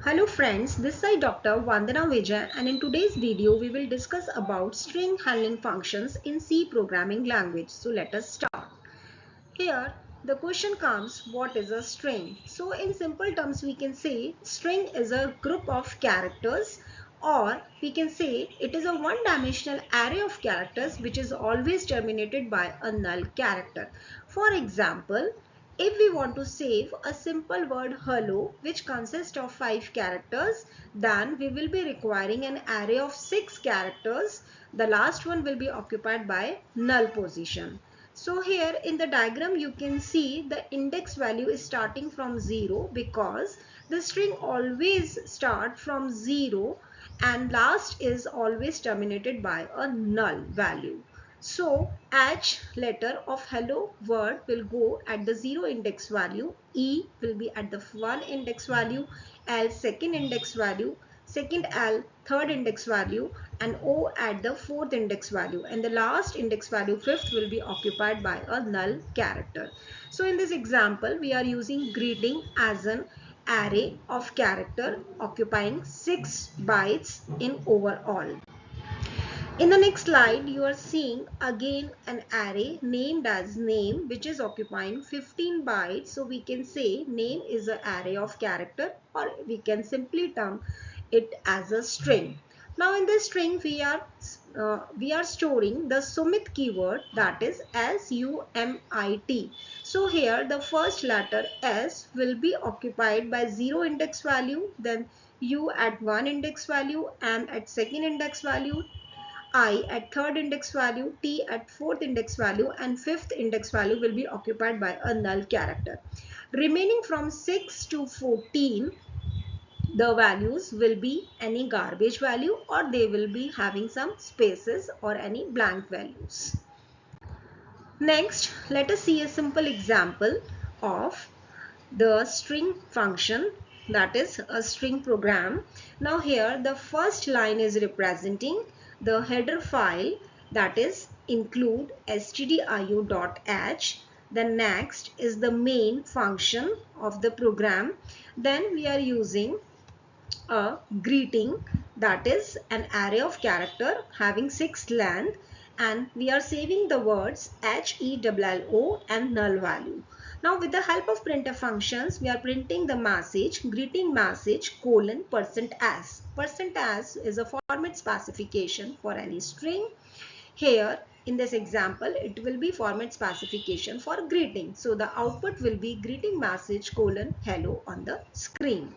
Hello friends, this is Dr. Vandana Vijay and in today's video we will discuss about string handling functions in C programming language. So let us start. Here the question comes, what is a string? So in simple terms we can say string is a group of characters, or we can say it is a one-dimensional array of characters which is always terminated by a null character. For example, if we want to save a simple word hello which consists of 5 characters, then we will be requiring an array of 6 characters. The last one will be occupied by null position. So here in the diagram you can see the index value is starting from 0 because the string always start from 0 and last is always terminated by a null value. So H letter of hello word will go at the 0 index value, E will be at the 1 index value, L second index value, second L third index value, and O at the fourth index value, and the last index value fifth will be occupied by a null character. So in this example we are using greeting as an array of character occupying 6 bytes in overall. In the next slide, you are seeing again an array named as name, which is occupying 15 bytes. So we can say name is an array of character, or we can simply term it as a string. Now in this string we are storing the Sumit keyword, that is SUMIT. So here the first letter S will be occupied by 0 index value, then U at 1 index value, M at second index value, I at third index value, T at fourth index value, and fifth index value will be occupied by a null character. Remaining from 6 to 14, the values will be any garbage value, or they will be having some spaces or any blank values. Next, let us see a simple example of the string function, that is a string program. Now here the first line is representing the header file, that is include stdio.h. The next is the main function of the program. Then we are using a greeting, that is an array of character having 6 length, and we are saving the words HELLO and null value. Now with the help of printf functions we are printing the message greeting message colon %s. %s is a format specification for any string. Here in this example it will be format specification for greeting. So the output will be greeting message colon hello on the screen.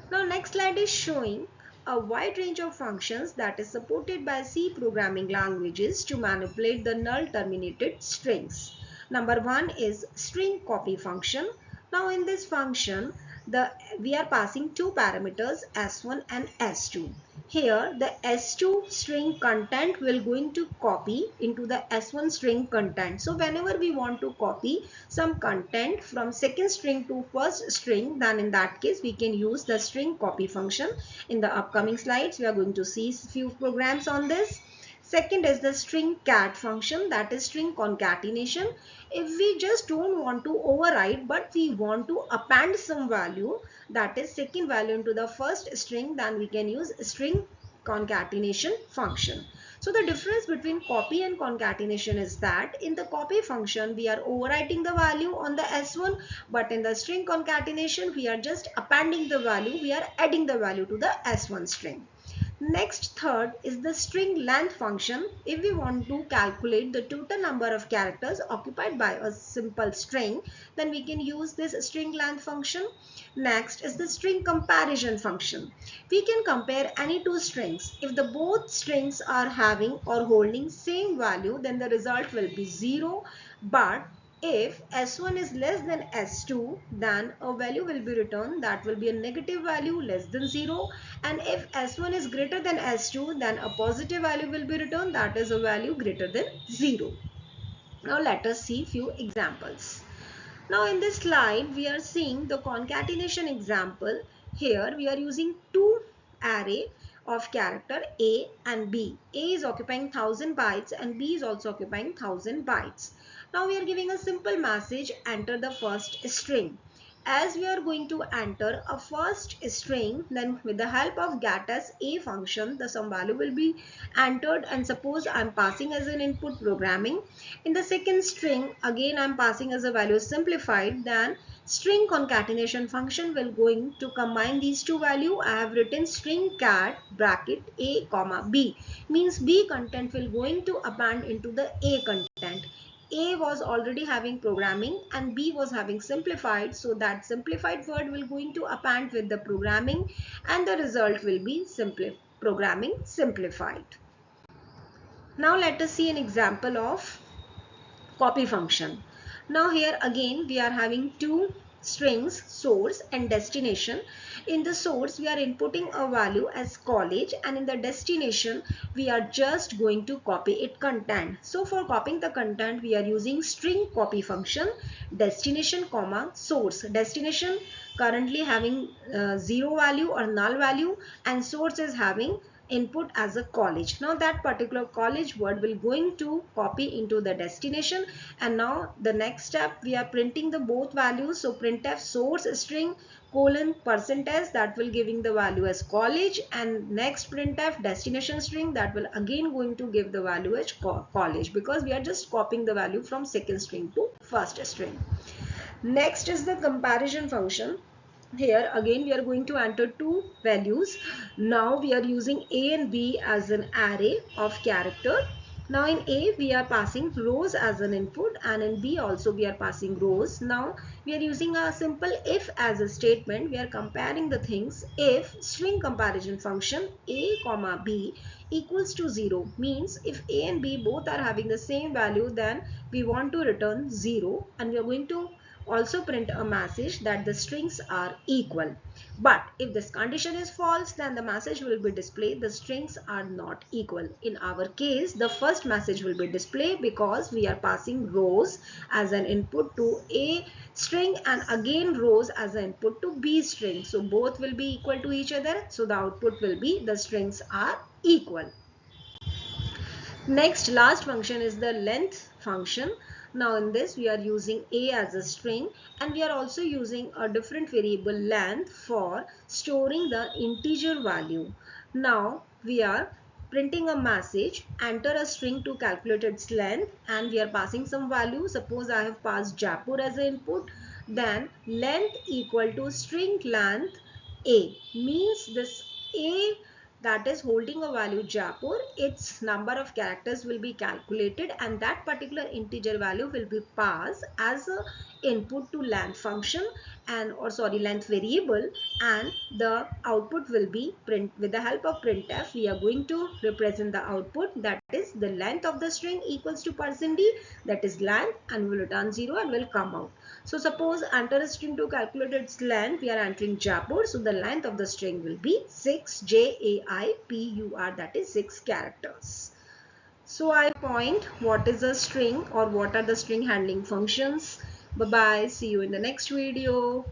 Now next slide is showing a wide range of functions that is supported by C programming languages to manipulate the null terminated strings. Number one is string copy function. Now in this function we are passing two parameters S1 and S2. Here the S2 string content will going to copy into the S1 string content. So whenever we want to copy some content from second string to first string, then in that case we can use the string copy function. In the upcoming slides we are going to see few programs on this. Second is the string cat function, that is string concatenation. If we just don't want to override but we want to append some value, that is second value into the first string, then we can use string concatenation function. So the difference between copy and concatenation is that in the copy function we are overwriting the value on the S1, but in the string concatenation we are just appending the value, we are adding the value to the S1 string. Next, third is the string length function. If we want to calculate the total number of characters occupied by a simple string, then we can use this string length function. Next is the string comparison function. We can compare any two strings. If the both strings are having or holding same value, then the result will be 0. But if S1 is less than S2, then a value will be returned that will be a negative value less than 0. And if S1 is greater than S2, then a positive value will be returned, that is a value greater than 0. Now let us see few examples. Now in this slide we are seeing the concatenation example. Here we are using two array of character A and B. A is occupying 1000 bytes and B is also occupying 1000 bytes. Now we are giving a simple message, enter the first string. as we are going to enter a first string, then with the help of get as a function, the some value will be entered, and suppose I'm passing as an input programming. In the second string, again I'm passing as a value simplified, then string concatenation function will going to combine these two value. I have written string cat bracket a comma b, means b content will going to append into the a content. A was already having programming and B was having simplified, so that simplified word will going to append with the programming, and the result will be programming simplified. Now let us see an example of copy function. Now here again we are having two strings, source and destination. In the source we are inputting a value as college, and in the destination we are just going to copy it content. So for copying the content we are using string copy function, destination comma source. Destination currently having zero value or null value, and source is having input as a college. Now that particular college word will going to copy into the destination, and now the next step we are printing the both values. So printf source string colon percentage, that will giving the value as college, and next printf destination string, that will again going to give the value as college, because we are just copying the value from second string to first string. Next is the comparison function. Here again we are going to enter two values. Now we are using a and b as an array of character. Now in a we are passing rows as an input, and in b also we are passing rows. Now we are using a simple if as a statement. We are comparing the things. If string comparison function a comma b equals to 0, means if a and b both are having the same value, then we want to return 0, and we are going to also print a message that the strings are equal. But if this condition is false, then the message will be displayed the strings are not equal. In our case, the first message will be displayed because we are passing rows as an input to a string, and again rows as an input to b string. So both will be equal to each other. So the output will be the strings are equal. Next, last function is the length function. Now in this we are using a as a string, and we are also using a different variable length for storing the integer value. Now we are printing a message, enter a string to calculate its length, and we are passing some value. Suppose I have passed Jaipur as an input, then length equal to string length a, means this a that is holding a value Jaipur, its number of characters will be calculated, and that particular integer value will be passed as a input to length function, and length variable, and the output will be print with the help of printf. We are going to represent the output, that is the length of the string equals to %d, that is length, and will return 0 and will come out. So suppose enter a string to calculate its length, we are entering Jaipur, so the length of the string will be 6JAIPUR, that is 6 characters. So I point what is a string or what are the string handling functions. Bye bye, see you in the next video.